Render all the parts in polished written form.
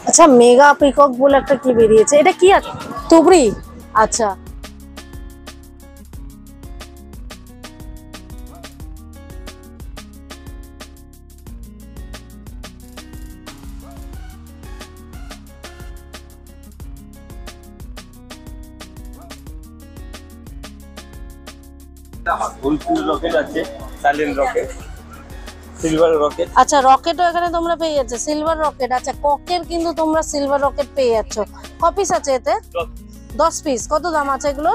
আচ্ছা, mega peacock বলে একটা কি বেরিয়েছে, এটা কি আছে? তুবড়ি। আচ্ছা, রকেট আছে, সাইলেন্ট রকেট, সিলভার রকেট। আচ্ছা, রকেটও এখানে তোমরা পেয়ে যাচ্ছ, সিলভার রকেট। আচ্ছা, ককের কিন্তু তোমরা সিলভার রকেট পেয়ে যাচ্ছ। ক পিস আছে এতে? 10 পিস। কত দাম আছে এগুলো?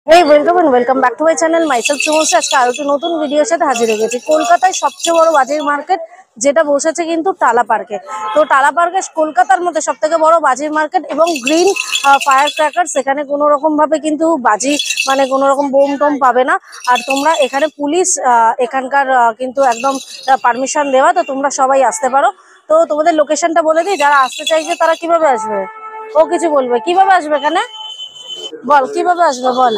Hey, welcome and welcome back to my channel. Myself Chumosha। আজকে আরো একটা নতুন ভিডিওর সাথে হাজির হয়ে গেছি। কলকাতায় সবচেয়ে বড় বাজির মার্কেট যেটা বসেছে কিন্তু টালা পার্কে। তো টালা পার্কে কলকাতার মধ্যে সবথেকে বড় বাজির মার্কেট এবং গ্রিন ফায়ার ক্র্যাকার। সেখানে কোনো রকম ভাবে কিন্তু বাজি মানে কোনো রকম বোম টোম পাবে না। আর তোমরা এখানে পুলিশ এখানকার কিন্তু একদম পারমিশন দেওয়া, তো তোমরা সবাই আসতে পারো। তো তোমাদের লোকেশনটা বলে দিই, যারা আসতে চাইছে তারা কিভাবে আসবে? ও কিছু বলবে, কিভাবে আসবে এখানে বল, কিভাবে আসবে বল?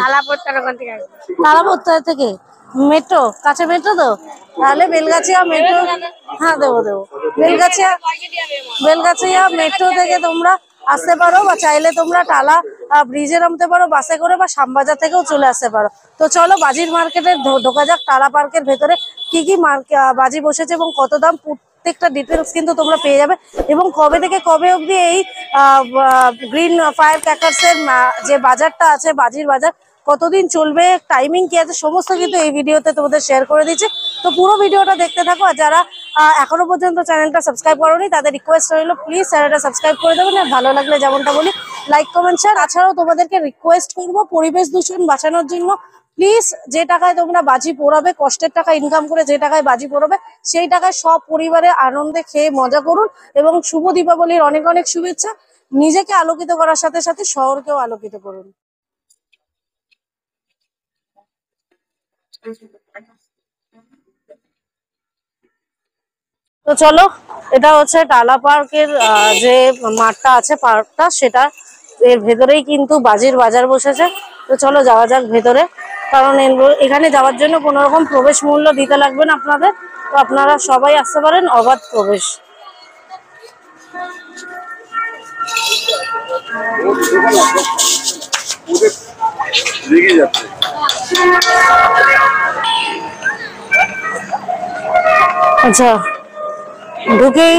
তালাপত্তর থেকে মেট্রো কাছে, মেট্রো তো তাহলে বেলগাছিয়া মেট্রো। হ্যাঁ, দেবো বেলগাছিয়া মেট্রো থেকে তোমরা আসতে পারো, বা চাইলে তোমরা টালা ব্রিজে নামতে পারো বাসে করে, বা শ্যামবাজার থেকেও চলে আসতে পারো। তো চলো বাজির মার্কেটে ঢোকা যাক। টালা পার্কের ভেতরে কি কি বাজি বসেছে এবং কত দাম, প্রত্যেকটা ডিটেলস কিন্তু তোমরা পেয়ে যাবে। এবং কবে থেকে কবে অবধি এই গ্রিন ফায়ার ক্র্যাকার্সের যে বাজারটা আছে, বাজির বাজার কতদিন চলবে, টাইমিং কি আছে, সমস্ত কিন্তু এই ভিডিওতে তোমাদের শেয়ার করে দিচ্ছি। তো পুরো ভিডিওটা দেখতে থাকো। আর যারা এখনো পর্যন্ত চ্যানেলটা সাবস্ক্রাইব করোনি তাদের রিকোয়েস্ট রইল, প্লিজ চ্যানেলটা সাবস্ক্রাইব করে দেবেন। আর ভালো লাগলে যেমনটা বলি লাইক কমেন্ট শেয়ার। তাছাড়াও তোমাদেরকে রিকোয়েস্ট করবো পরিবেশ দূষণ বাঁচানোর জন্য প্লিজ যে টাকায় তোমরা বাজি পোড়াবে, কষ্টের টাকা ইনকাম করে যে টাকায় বাজি পোড়াবে, সেই টাকায় সব পরিবারে আনন্দে খেয়ে মজা করুন। এবং শুভ দীপাবলির অনেক অনেক শুভেচ্ছা। নিজেকে আলোকিত করার সাথে সাথে শহরকেও আলোকিত করুন। তো চলো, এটা হচ্ছে টালা পার্কের যে মাঠটা আছে, পার্কটা, সেটা এর ভেতরেই কিন্তু বাজির বাজার বসেছে। তো চলো যাওয়া যাক ভেতরে, কারণ এখানে যাওয়ার জন্য কোনো রকম প্রবেশ মূল্য দিতে লাগবে না আপনাদের। তো আপনারা সবাই আসতে পারেন, অবাধ প্রবেশ। আচ্ছা, ঢুকেই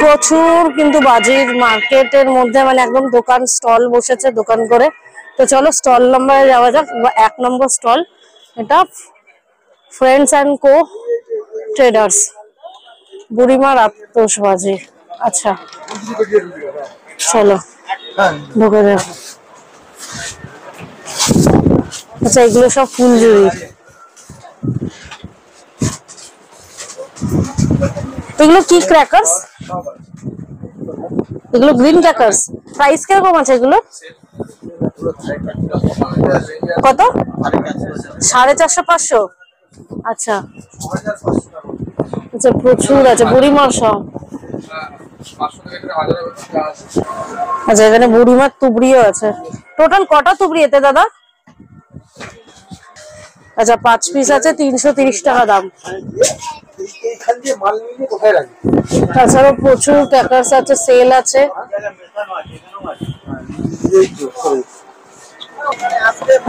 প্রচুর কিন্তু বাজির মার্কেটের মধ্যে মানে একদম দোকান স্টল বসেছে, দোকান করে। তো চলো স্টল নম্বরে যাওয়া যাক। 1 নম্বর স্টল, এটা ফ্রেন্ডস অ্যান্ড কো ট্রেডার্স, বুড়িমার আতশবাজি। আচ্ছা চলো ঢুকে যাও। আচ্ছা, এগুলো সব ফুলঝুরি। এগুলো কি ক্র্যাকার্স? এগুলো গ্রিন ক্র্যাকার্স। প্রাইস কিরকম আছে এগুলো? কত? 450 500। আচ্ছা আচ্ছা, প্রচুর আছে বুড়িমার সব। আচ্ছা, এখানে বুড়িমার তুবড়িও আছে। টোটাল কটা তুবড়ি এতে দাদা? আচ্ছা, 5 পিস আছে, 330 টাকা দাম। তাছাড়াও প্রচুর ক্র্যাকার্স আছে, সেল আছে।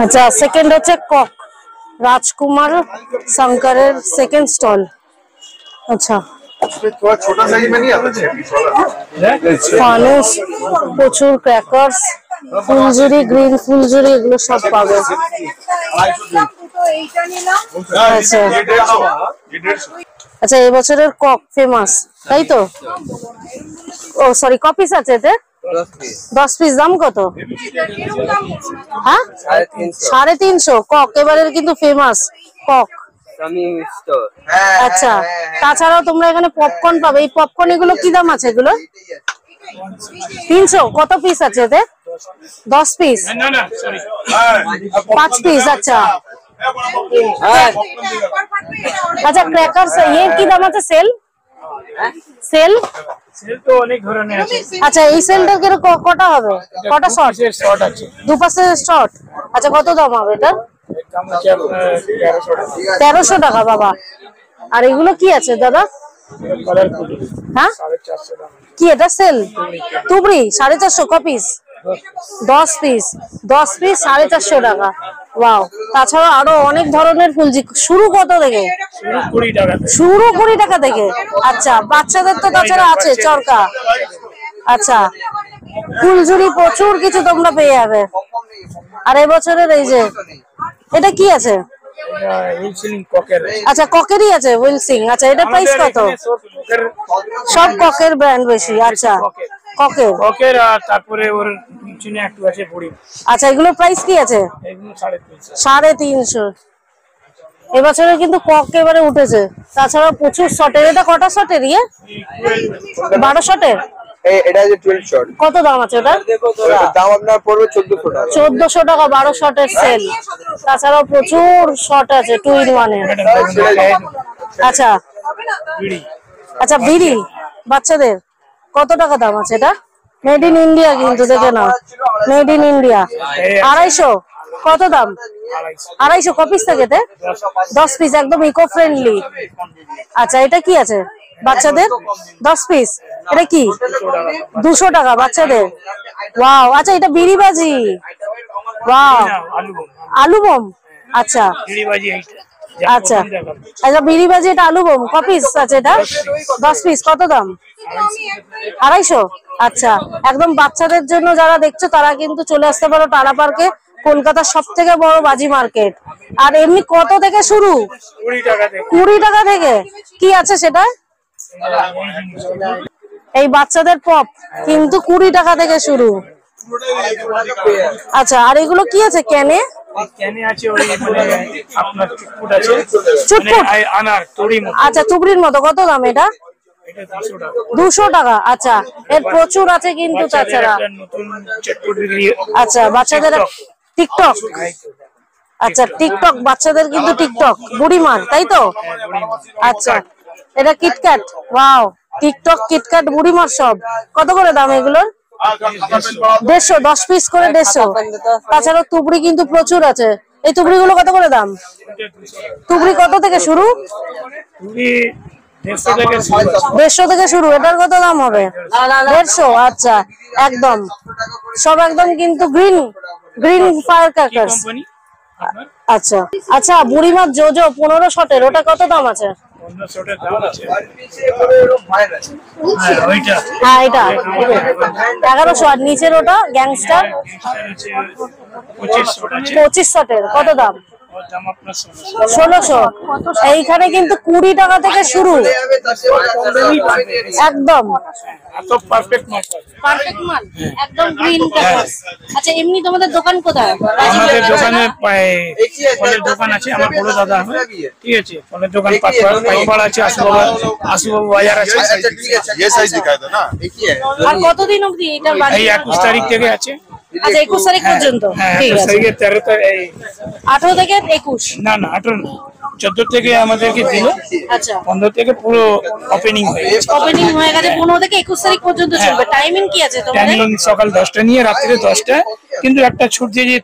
আচ্ছা, সেকেন্ড হচ্ছে কক, রাজকুমার শঙ্করের সেকেন্ড স্টল। আচ্ছা, ফানুস, প্রচুর ক্র্যাকার্স, ফুলঝুরি, গ্রিন ফুলঝুরি, এগুলো সব পাবে। আচ্ছা আচ্ছা, এবছরের কক ফেমাস, তাই তো? ও সরি, ক পিস আছে এতে? 10 পিস। দাম কত? হ্যাঁ, 350 কক এবারের কিন্তু ফেমাস কক। আচ্ছা, তাছাড়াও তোমরা এখানে পপকর্ন পাবে। এই পপকর্ন এগুলো কি দাম আছে? এগুলো 300। কত পিস আছে এতে? 10 পিস, না না সরি 5 পিস। আচ্ছা আচ্ছা ক্র্যাকারস এর কি দাম আছে? সেল সেল সেল তো অনেক ধরনের আছে। আচ্ছা এই সেলটার কি কটা হবে? কটা শর্ট? শর্ট আছে, দুপাশে শর্ট। আচ্ছা কত দাম হবে এটা? এর দাম হচ্ছে আপনার 1300 টাকা। 1300 টাকা বাবা। আর এগুলো কি আছে দাদা? কালার ফুল হ্যাঁ 450 টাকা। কি এটা সেল? তুবড়ি 450 কপিস, 10 পিস, 10 পিস 450 টাকা। ওয়াও। তাছাড়া আরো অনেক ধরনের ফুল। শুরু কত থেকে? শুরু 20 টাকা থেকে। শুরু 20 টাকা থেকে। আচ্ছা বাচ্চাদের তো তাছাড়া আছে চরকা। আচ্ছা ফুলঝুরি প্রচুর কিছু তোমরা পেয়ে যাবে। আর এবছরের এই যে এটা কি আছে? এটা উইলসিং ককের। আচ্ছা ককেরই আছে উইলসিং। আচ্ছা এটা প্রাইস কত? সব ককের ব্র্যান্ড বেশি। আচ্ছা ককের। ককের আর তারপরে ওর নিচে একটু আছে বড়ি। আচ্ছা এগুলোর প্রাইস কি আছে? এগুলো 350। 350। এবছরে কিন্তু কক এবারে উঠেছে। তাছাড়া প্রচুর শটের। এটা কটা শটের? 12 শটের। এটা যে 12 শট। কত দাম আছে ওটা? দাম আপনার পড়বে 1400 টাকা। 1400 টাকা 12 শটের সেল। তাছাড়াও প্রচুর শট আছে 2 in 1 এর। আচ্ছা আচ্ছা বিড়ি বাচ্চাদের কত টাকা দাম আছে এটা? মেড ইন ইন্ডিয়া কিন্তু দেখে নাও, মেড ইন ইন্ডিয়া। 250। কত দাম? 250 কপিস থাকে 10 পিস, একদম ইকো ফ্রেন্ডলি। আচ্ছা এটা কি আছে বাচ্চাদের? 10 পিস। এটা কি? 200 টাকা বাচ্চাদের। ওয়াও। আচ্ছা এটা বিড়িবাজি। ওয়াও আলু বোম। আচ্ছা বিড়িবাজি এইটা। আচ্ছা আচ্ছা বিড়িবাজি এটা আলু বোম কপিস আছে এটা 10 পিস। কত দাম? 250। আচ্ছা একদম বাচ্চাদের জন্য যারা দেখছো তারা কিন্তু চলে আসতে পারো টালা পার্কে, কলকাতার সব থেকে বড় বাজি মার্কেট। আর এমনি কত থেকে শুরু? 20 টাকা থেকে। 20 টাকা থেকে। কি আছে সেটা? এই বাচ্চাদের পপ কিন্তু 20 টাকা থেকে শুরু। আচ্ছা আর এগুলো কি আছে ক্যানে? ক্যানে আছে ওই মানে আপনার চুটপুট আছে। চুটপুট? মানে আনার তড়ি মতো। আচ্ছা তুবড়ির মতো। কত দাম এটা? এটা 200 টাকা। 200 টাকা। আচ্ছা এর প্রচুর আছে কিন্তু তাছাড়া। একটা নতুন চটপট বিক্রি। আচ্ছা বাচ্চাদের টিকটক। আচ্ছা টিকটক বাচ্চাদের কিন্তু টিকটক বুড়িমার তাই তো? আচ্ছা এটা কিটক্যাট। ওয়াও টিকটক কিটক্যাট বুড়িমার সব। কত করে দাম এগুলোর? 150। 10 পিস করে 150। তাছাড়া তুবড়ি কিন্তু প্রচুর আছে। এই তুবড়ি গুলো কত করে দাম? তুবড়ি কত থেকে শুরু? তুই 150 টাকা শুরু। 150 থেকে শুরু। এটার কত দাম হবে? 150। আচ্ছা একদম সব একদম কিন্তু green green fire crackers. Company আপনার আচ্ছা আচ্ছা বুড়িমার জোজো 15 শটের। ওটা কত দাম আছে? 1500 টাকা দাম আছে। হ্যাঁ ওইটা। হ্যাঁ এটা 1100। আর নিচের ওটা গ্যাংস্টার আছে 2500 আছে। 25 শটের। কত দাম? ওর দাম আপনার 1600। এইখানে কিন্তু 20 টাকা থেকে শুরু। একদম এত পারফেক্ট মাল। পারফেক্ট মাল একদম গ্রিন ক্র্যাকারস। আচ্ছা এমনি তোমাদের দোকান কোথায়? আমাদের দোকানে ফলের দোকান আছে, আমার বড় দাদা হয়, ঠিক আছে। ফলের দোকান পাইপাড় আছে, আশুবাবু বাজার আছে। ये साइज दिखाया था ना, एक ही है। আর কতদিন অবধি এটার বাড়ি? এই 21 তারিখ থেকে আছে। আচ্ছা 21 তারিখ পর্যন্ত। হ্যাঁ ঠিক 21 আছে। তারিখে 13 তারিখ 18 থেকে 21। না না 18 না, 14 থেকে আমাদেরকে দিল। আচ্ছা 15 থেকে পুরো ওপেনিং হয়ে গেছে। ওপেনিং হয়ে গেছে। 15 থেকে 21 তারিখ পর্যন্ত চলবে। টাইমিং কি আছে তোমাদের? টাইমিং সকাল 10টা নিয়ে রাত্রে 10টা, কিন্তু একটা ছুট দিয়ে যে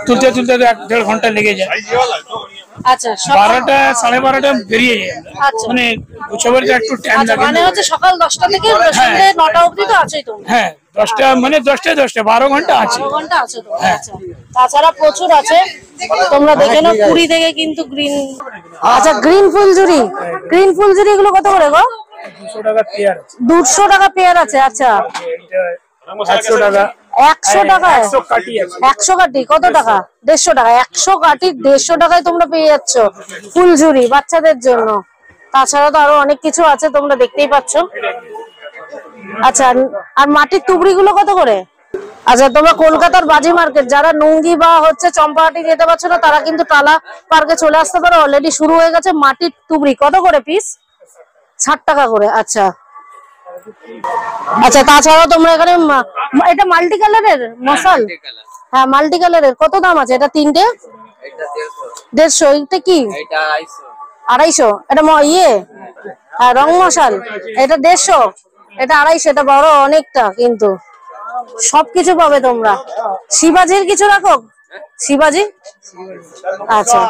তুলতে তুলতে তো 1.5 ঘন্টা লেগে যায়। আচ্ছা 12টা 12:30 বেরিয়ে যায়। আচ্ছা। মানে গোছাবার যে একটু টাইম আচ্ছা লাগে। মানে হচ্ছে সকাল 10টা থেকে সন্ধ্যে 9টা অবধি তো আছেই তোমরা? হ্যাঁ 10টা মানে 10টায় 12 ঘন্টা আছে। 12 ঘন্টা আছে তো। আচ্ছা তাছাড়া প্রচুর আছে তোমরা দেখে নাও। 20 থেকে কিন্তু গ্রিন। আচ্ছা গ্রিন ফুলঝুরি। গ্রিন ফুলঝুরি এগুলো কত করে গো? 200 টাকা পেয়ার আছে। 200 টাকা পেয়ার আছে। আচ্ছা এইটা 100 টাকা। 100 টাকায়? 100 কাটি আছে। 100 কাটি কত টাকা? 150 টাকা। 100 কাটি 150 টাকায় তোমরা পেয়ে যাচ্ছ ফুলঝুরি বাচ্চাদের জন্য। তাছাড়া তো আরো অনেক কিছু আছে তোমরা দেখতেই পাচ্ছ। আচ্ছা আর মাটির তুবড়ি গুলো কত করে? আচ্ছা তোমরা কলকাতার বাজি মার্কেট যারা নুঙ্গি বা হচ্ছে চম্পাহাটি যেতে পারছো না তারা কিন্তু টালা পার্কে চলে আসতে পারো। অলরেডি শুরু হয়ে গেছে। মাটির তুবড়ি কত করে পিস? 60 টাকা করে। আচ্ছা আচ্ছা, তাছাড়াও তোমরা এখানে এটা মাল্টি কালারের মশাল, হ্যাঁ মাল্টি কালারের, কত দাম আছে এটা? তিনটে 150। এটা কি? 250। এটা ইয়ে, হ্যাঁ রং মশাল, এটা 150, এটা 250। এটা বড় অনেকটা, কিন্তু সবকিছু পাবে তোমরা। শিবাজির কিছু রাখো, শিবাজি। আচ্ছা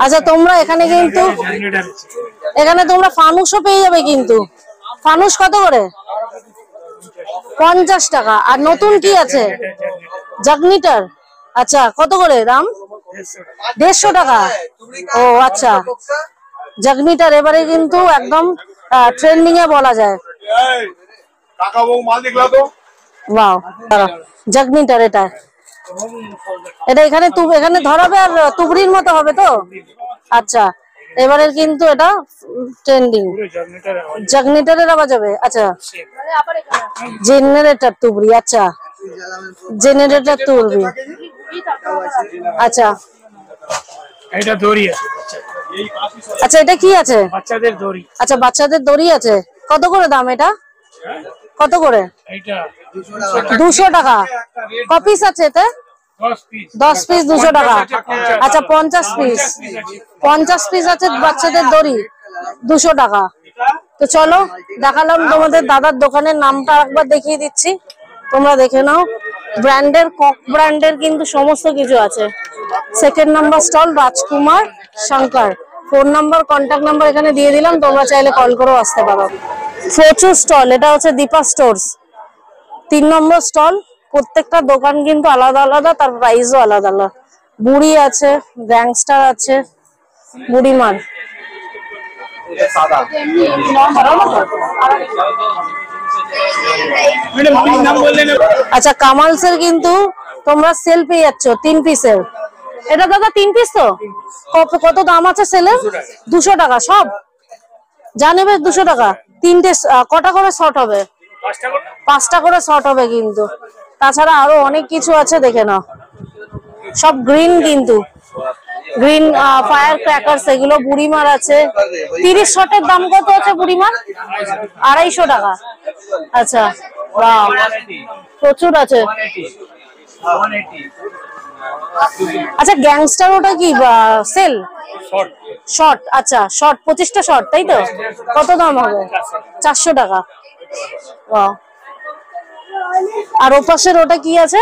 আচ্ছা, তোমরা এখানে কিন্তু এখানে তোমরা ফানুসও পেয়ে যাবে, কিন্তু ফানুস কত করে? 50 টাকা। আর নতুন কি আছে? জাগনিটার। আচ্ছা, কত করে দাম? 150 টাকা। ও আচ্ছা, জাগনিটার এবারে কিন্তু একদম ট্রেন্ডিং এ বলা যায়। ওয়াও, জাগনিটার এটা এখানে এখানে ধরাবে আর তুবড়ির মতো হবে তো। আচ্ছা, এবারের কিন্তু এটা ট্রেন্ডিং, জাগনিটারের আওয়াজ হবে। আচ্ছা, জেনারেটর তুবড়ি। আচ্ছা, জেনারেটর তুবড়ি। আচ্ছা, এটা দড়ি আছে। আচ্ছা, এটা কি আছে? বাচ্চাদের দড়ি। আচ্ছা, বাচ্চাদের দড়ি আছে। কত করে দাম এটা? কত করে? এটা 200 টাকা। কপিস আছে এতে? 10 পিস 200 টাকা। আচ্ছা, 50 পিস, 50 পিস আছে বাচ্চাদের দড়ি, 200 টাকা। তো চলো, দেখালাম তোমাদের দাদার দোকানের নামটা একবার দেখিয়ে দিচ্ছি, তোমরা দেখে নাও। ব্র্যান্ডের, কক ব্র্যান্ডের কিন্তু সমস্ত কিছু আছে। Second number stall, Rajkumar Shankar. Phone number, contact number এখানে দিয়ে দিলাম, তোমরা চাইলে কল করেও আসতে পারো। প্রচুর স্টল, এটা হচ্ছে দীপা স্টোর্স 3 নম্বর স্টল। প্রত্যেকটা দোকান কিন্তু আলাদা আলাদা, তার প্রাইসও আলাদা আলাদা। বুড়ি আছে, গ্যাংস্টার আছে, বুড়িমার। আচ্ছা, কামালসের কিন্তু তোমরা সেল পেয়ে যাচ্ছ 3 পিসের। এটা দাদা 3 পিস তো? কত দাম আছে সেলের? 200 টাকা সব। জানেবে 200 টাকা। তিনটে কটা করে শর্ট হবে? 5টা করে শর্ট হবে কিন্তু। তাছাড়া আরো অনেক কিছু আছে, দেখে নাও। সব গ্রিন, কিন্তু গ্রিন ফায়ার ক্র্যাকারস, এগুলো। বুড়িমার আছে 30 শটের দাম কত আছে বুড়িমার? 250 টাকা। আচ্ছা, বাহ, প্রচুর আছে। আচ্ছা, গ্যাংস্টার ওটা কি সেল? শর্ট। আচ্ছা, শর্ট 25টা শর্ট, তাই তো? কত দাম হবে? 400 টাকা। বাহ। আর ওপাশের ওটা কি আছে?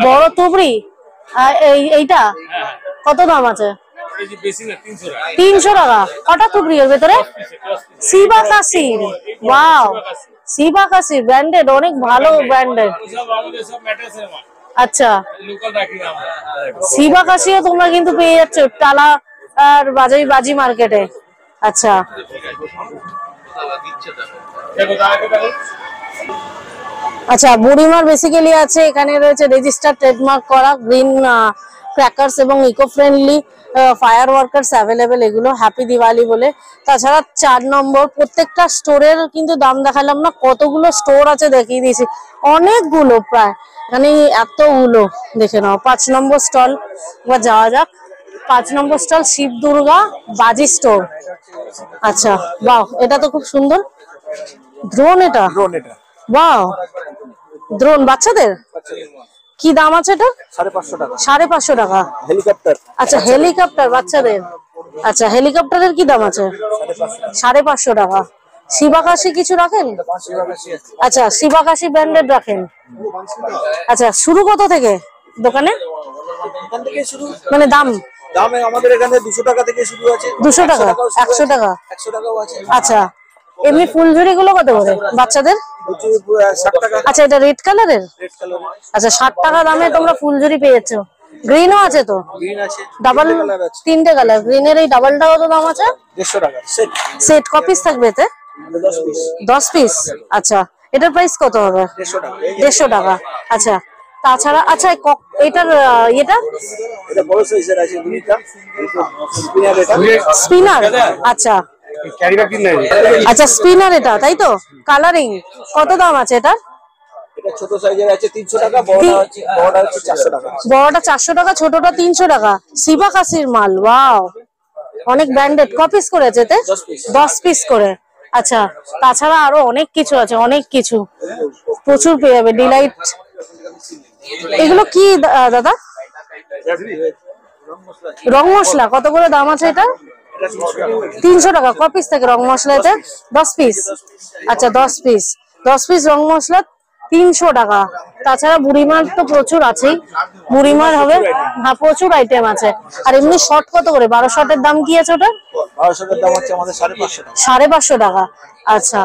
বড় তুবড়ি। এইটা কত দাম আছে? 300 টাকা। কটা তুবড়ি এর ভেতরে? শিবাকাশি। ওয়াও, শিবাকাশি ব্র্যান্ডেড, অনেক ভালো ব্র্যান্ডেড। আচ্ছা, শিবাকাশিও তোমরা কিন্তু পেয়ে যাচ্ছ টালা আর বাজি মার্কেটে। আচ্ছা, আচ্ছা, বুড়িমার বেসিক্যালি আছে। এখানে রয়েছে রেজিস্টার ট্রেডমার্ক করা গ্রিন ক্র্যাকারস এবং eco friendly fire workers available, এগুলো হ্যাপি দিওয়ালি বলে। তাছাড়া 4 নম্বর, প্রত্যেকটা স্টোরের কিন্তু দাম দেখালাম না, কতগুলো স্টোর আছে দেখিয়ে দিয়েছি, অনেকগুলো, প্রায় এখানে এতগুলো, দেখে নাও। 5 নম্বর স্টল, এবার যাওয়া যাক। 5 নম্বর স্টল শিব দুর্গা বাজি স্টোর। আচ্ছা, বাহ, এটা তো খুব সুন্দর ড্রোন। এটা বাহ, ড্রোন বাচ্চাদের। কি দাম আছে এটা? 550 টাকা। 550 টাকা। হেলিকপ্টার। আচ্ছা, হেলিকপ্টার বাচ্চাদের। আচ্ছা, হেলিকপ্টারের কি দাম আছে? 550 টাকা। শিবাকাশি কিছু রাখেন? আচ্ছা, শিবাকাশি ব্র্যান্ডেড রাখেন। আচ্ছা, শুরু কত থেকে দোকানে? মানে দাম আমাদের এখানে 200 টাকা থেকে শুরু আছে। 200 টাকা, 100 টাকা, 100 টাকাও আছে। আচ্ছা, এমনি ফুলঝুরি গুলো কত করে বাচ্চাদের? 60 টাকা। আচ্ছা, এটা রেড কালারের। আচ্ছা, 60 টাকা দামে তোমরা ফুলঝুরি পেয়ে যাচ্ছ। গ্রিনও আছে তো? গ্রিন আছে, ডাবল, 3টে কালার। গ্রিনের এই ডাবলটা কত দাম আছে? 150 টাকা সেট। সেট কপিস থাকবে এতে? 10 পিস। 10 পিস। আচ্ছা, এটার প্রাইস কত হবে? 150 টাকা। 150 টাকা। আচ্ছা, তাছাড়া আচ্ছা, এটার এটা বড় সাইজের আছে, দুইটা স্পিনার। এটা স্পিনার। আচ্ছা, আচ্ছা, স্পিনার এটা, তাই তো? কালারিং কত দাম আছে এটা? এটা ছোট সাইজের আছে 300 টাকা, বড়টা হচ্ছে 400 টাকা। বড়টা 400 টাকা, ছোটটা 300 টাকা। শিবাকাশির মাল। ওয়াও, অনেক ব্র্যান্ডেড। কপিস করেছে এতে? 10 পিস করে। আচ্ছা, তাছাড়া আরো অনেক কিছু আছে, অনেক কিছু প্রচুর পেয়ে যাবে। ডিলাইট, এগুলো কি দাদা? রং মশলা কত করে দাম আছে এটা? 300 টাকা। ক পিস থেকে রং মশলা এটা? 10 পিস। আচ্ছা 10 পিস, 10 পিস রং মশলা 300 টাকা। তাছাড়া বুড়িমার তো প্রচুর আছেই, বুড়িমার হবে, হ্যাঁ প্রচুর আইটেম আছে। আর এমনি শর্ট কত করে? 12 শর্টের দাম কি আছে ওটা? 1200 দাম হচ্ছে আমাদের 550 টাকা। 550 টাকা। আচ্ছা,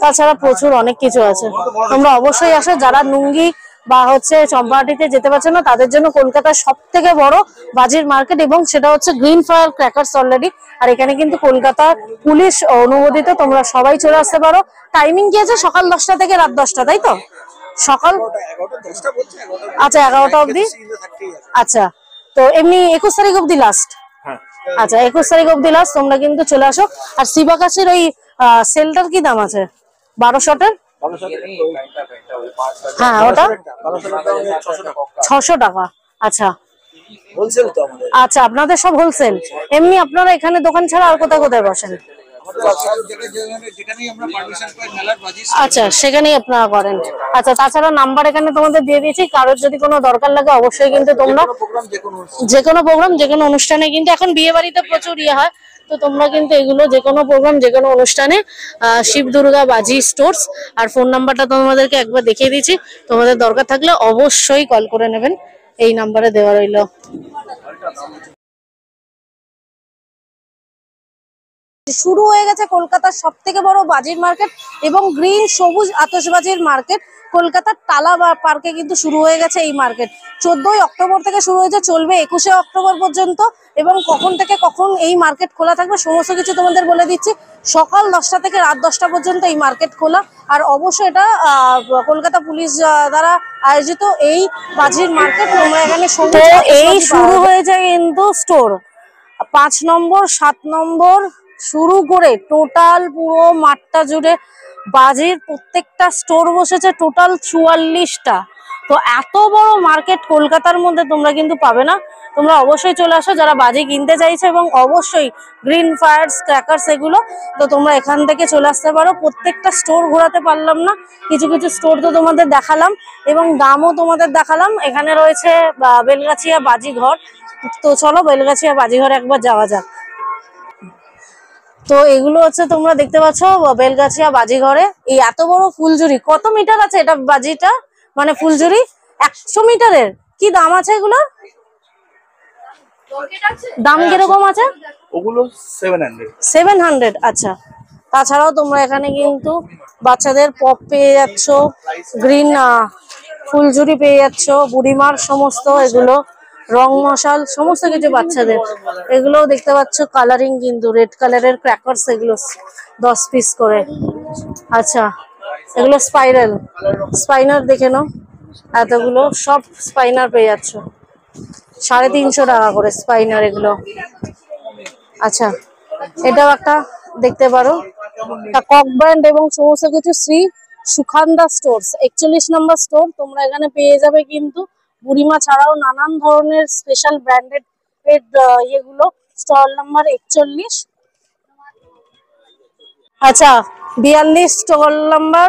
তাছাড়া প্রচুর অনেক কিছু আছে, তোমরা অবশ্যই আসো। যারা নুঙ্গি বা হচ্ছে চম্পাহাটিতে যেতে পারছো না তাদের জন্য কলকাতার সব থেকে বড় বাজির মার্কেট, এবং সেটা হচ্ছে গ্রিন ফায়ার ক্র্যাকার্স অলরেডি। আর এখানে কিন্তু কলকাতার পুলিশ অনুমোদিত, তোমরা সবাই চলে আসতে পারো। টাইমিং কি আছে? সকাল 10টা থেকে রাত 10টা, তাই তো? সকাল 11টা 10টা বলছে, 11টা। আচ্ছা 11টা অবধি। আচ্ছা, তো এমনি 21 তারিখ অবধি লাস্ট? আচ্ছা 21 তারিখ অবধি লাস্ট, তোমরা কিন্তু চলে আসো। আর শিবাকাশের ওই সেলটার কি দাম আছে 12 শটের? 1200 হ্যাঁ ওটা 600 টাকা। 600 টাকা। আচ্ছা হোলসেল তো আমাদের। আচ্ছা, আপনাদের সব হোলসেল। এমনি আপনারা এখানে দোকান ছাড়া আর কোথায় কোথায় বসেন? আমাদের সব যেখানেই আমরা পারমিশন পাই মেলার বাজি। আচ্ছা, সেখানেই আপনারা করেন। আচ্ছা, তাছাড়া নাম্বার এখানে তোমাদের দিয়ে দিয়েছি, কারোর যদি কোনো দরকার লাগে অবশ্যই কিন্তু তোমরা প্রোগ্রাম যে কোনো প্রোগ্রাম, যে কোনো অনুষ্ঠানে, কিন্তু এখন বিয়ে বাড়িতে প্রচুর ইয়ে হয়, তো তোমরা কিন্তু এগুলো যে কোনো প্রোগ্রাম, যে কোনো অনুষ্ঠানে শিব দুর্গা বাজি স্টোর্স। আর ফোন নাম্বারটা তোমাদেরকে একবার দেখিয়ে দিয়েছি, তোমাদের দরকার থাকলে অবশ্যই কল করে নেবেন, এই নাম্বারে দেওয়া রইল। শুরু হয়ে গেছে কলকাতার সব থেকে বড় বাজির মার্কেট এবং গ্রিন সবুজ আতশবাজির মার্কেট। কলকাতার টালা পার্কে কিন্তু শুরু হয়ে গেছে এই মার্কেট। 14ই অক্টোবর থেকে শুরু হয়েছে, চলবে 21শে অক্টোবর পর্যন্ত। এবং কখন থেকে কখন এই মার্কেট খোলা থাকবে সমস্ত কিছু তোমাদের বলে দিচ্ছি। সকাল 10টা থেকে রাত 10টা পর্যন্ত এই মার্কেট খোলা। আর অবশ্যই এটা কলকাতা পুলিশ দ্বারা আয়োজিত এই বাজির মার্কেট। তোমরা এখানে এই শুরু হয়ে যায় কিন্তু স্টোর 5 নম্বর 7 নম্বর শুরু করে টোটাল পুরো মাঠটা জুড়ে বাজির প্রত্যেকটা স্টোর বসেছে, টোটাল 44টা। তো এত বড় মার্কেট কলকাতার মধ্যে তোমরা কিন্তু পাবে না। তোমরা অবশ্যই চলে আসো যারা বাজি কিনতে চাইছে, এবং অবশ্যই গ্রিন ফায়ার্স ক্র্যাকার্স এগুলো, তো তোমরা এখান থেকে চলে আসতে পারো। প্রত্যেকটা স্টোর ঘোরাতে পারলাম না, কিছু কিছু স্টোর তো তোমাদের দেখালাম এবং দামও তোমাদের দেখালাম। এখানে রয়েছে বেলগাছিয়া বাজিঘর, তো চলো বেলগাছিয়া বাজিঘরে একবার যাওয়া যাক। তো এগুলো হচ্ছে তোমরা দেখতে পাচ্ছ বেলগাছিয়া বাজিঘরে। এই এত বড় ফুলঝুরি, কত মিটার আছে এটা বাজিটা, মানে ফুলঝুরি 100 মিটারের। কি দাম আছে এগুলোর? দাম কিরকম আছে? ওগুলো 700। 700। আচ্ছা, তাছাড়াও তোমরা এখানে কিন্তু বাচ্চাদের পপ পেয়ে যাচ্ছ, গ্রিন ফুলঝুরি পেয়ে যাচ্ছ, বুড়িমার সমস্ত এগুলো রং মশাল সমস্ত কিছু বাচ্চাদের। এগুলোও দেখতে পাচ্ছ কালারিং, কিন্তু রেড কালারের ক্র্যাকার্স, এগুলো 10 পিস করে। আচ্ছা, এগুলো স্পাইনার দেখে নাও, এতগুলো সব স্পাইনার পেয়ে যাচ্ছ 350 টাকা করে স্পাইনার এগুলো। আচ্ছা, এটাও একটা দেখতে পারো, কক ব্র্যান্ড এবং সমস্ত কিছু। Shri Sukhanda stores 41 number store, তোমরা এখানে পেয়ে যাবে কিন্তু বুড়িমা ছাড়াও নানান ধরনের স্পেশাল ব্র্যান্ডেড ইয়েগুলো। Stall number 41। আচ্ছা 42 স্টল নাম্বার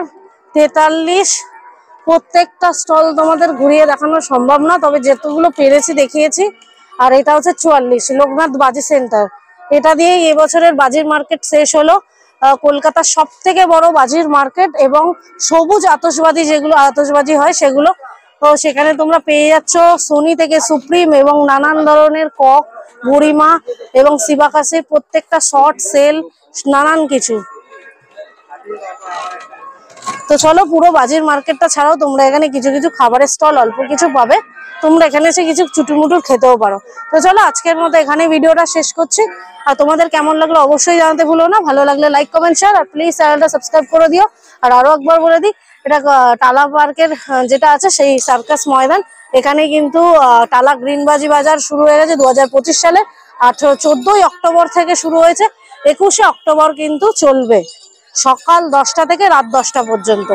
43। প্রত্যেকটা স্টল তোমাদের ঘুরিয়ে দেখানো সম্ভব না, তবে যেগুলো পেরেছি দেখিয়েছি। আর এটা হচ্ছে 44 লোকনাথ বাজি সেন্টার। এটা দিয়েই এবছরের বাজির মার্কেট শেষ হলো। কলকাতার সব থেকে বড় বাজির মার্কেট এবং সবুজ আতশবাজি, যেগুলো আতশবাজি হয় সেগুলো। তো সেখানে তোমরা পেয়ে যাচ্ছ সোনি থেকে সুপ্রিম এবং নানান ধরনের কক, বুড়িমা এবং শিবাকাশে প্রত্যেকটা শর্ট সেল, নানান কিছু। তো চলো পুরো বাজির মার্কেটটা ছাড়াও তোমরা এখানে কিছু কিছু খাবারের স্টল অল্প কিছু পাবে, তোমরা এখানে এসে কিছু চুটুমুটুর খেতেও পারো। তো চলো আজকের মতো এখানে ভিডিওটা শেষ করছি। আর তোমাদের কেমন লাগলো অবশ্যই জানাতে ভুলো না। ভালো লাগলে লাইক কমেন্ট শেয়ার, আর প্লিজ চ্যানেলটা সাবস্ক্রাইব করে দিও। আর আরো একবার বলে দিই, এটা টালা পার্কের যেটা আছে সেই সার্কাস ময়দান, এখানে কিন্তু টালা গ্রিন বাজি বাজার শুরু হয়ে গেছে 2025 সালে। 14ই অক্টোবর থেকে শুরু হয়েছে, 21শে অক্টোবর কিন্তু চলবে সকাল 10টা থেকে রাত 10টা পর্যন্ত।